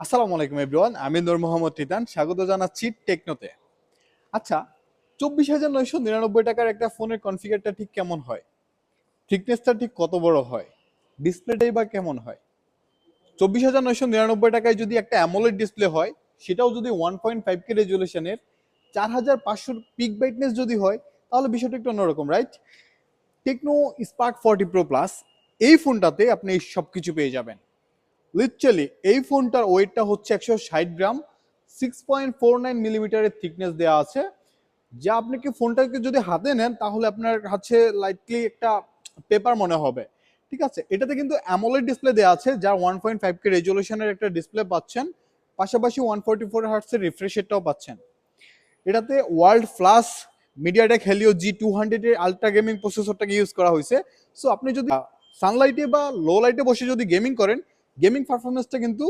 আসসালামু আলাইকুম এভরিওয়ান, আমি নূর মোহাম্মদ রিদান, স্বাগত জানাচ্ছি টেকনোতে। আচ্ছা, 24,999 টাকার একটা ফোনের কনফিগারটা ঠিক কেমন হয়? থিকনেসটা ঠিক কত বড় হয়? ডিসপ্লেটাই বা কেমন হয়? 24,999 টাকায় যদি একটা অ্যামোলেড ডিসপ্লে হয়, সেটাও যদি 1.5K রেজুলেশনের, 4,500 পিক ব্রাইটনেস যদি হয়, তাহলে বিষয়টা একটু অন্যরকম, right? Tecno Spark 40 pro plus এই ফোনটাতে আপনি এই সব কিছু পেয়ে যাবেন। লিটারালি এই ফোনটার ওয়েটটা হচ্ছে 160 গ্রাম, 6.49 মিলিমিটারের থিকনেস দেওয়া আছে, যা আপনাকে ফোনটাকে যদি হাতে নেন তাহলে আপনার কাছে লাইটলি একটা পেপার মনে হবে। ঠিক আছে, এটাতে কিন্তু অ্যামোলেড ডিসপ্লে দেওয়া আছে, যা 1.5K রেজলিউশনের একটা ডিসপ্লে পাচ্ছেন, পাশাপাশি 144 হার্টসের রিফ্রেশ রেটটাও পাচ্ছেন। এটাতে world flush MediaTek Helio G200 এর আলট্রা গেমিং প্রসেসরটাকে ইউজ করা হয়েছে। সো আপনি যদি সানলাইটে বা লো লাইটে বসে যদি গেমিং করেন, গেমিং পারফরমেন্সটা কিন্তু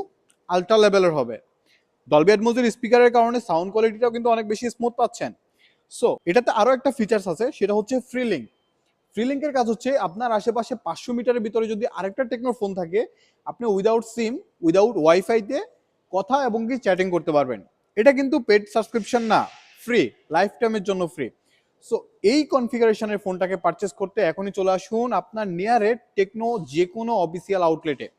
আলট্রা লেভেলের হবে। ডলবি অ্যাটমসের স্পিকারের কারণে সাউন্ড কোয়ালিটিটাও কিন্তু অনেক বেশি স্মুথ পাচ্ছেন। সো এটাতে আরো একটা ফিচার্স আছে, সেটা হচ্ছে ফ্রিলিংক। ফ্রিলিংকের কাজ হচ্ছে আপনার আশেপাশে 500 মিটারের ভিতরে যদি আরেকটা টেকনো ফোন থাকে, আপনি উইদাউট সিম, উইদাউট ওয়াইফাইতে কথা এবং কি চ্যাটিং করতে পারবেন। এটা কিন্তু পেড সাবস্ক্রিপশন না, ফ্রি, লাইফ টাইমের জন্য ফ্রি। সো এই কনফিগারেশনের ফোনটাকে পারচেস করতে এখনই চলে আসুন আপনার নিয়ারে টেকনো যে কোনো অফিসিয়াল আউটলেটে।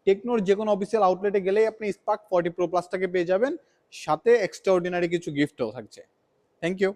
টেকনোর যে কোনো অফিসিয়াল আউটলেটে গেলেই আপনি স্পার্ক 40 প্রো প্লাসটাকে পেয়ে যাবেন, সাথে এক্সট্রা অর্ডিনারি কিছু গিফটও থাকছে। Thank you.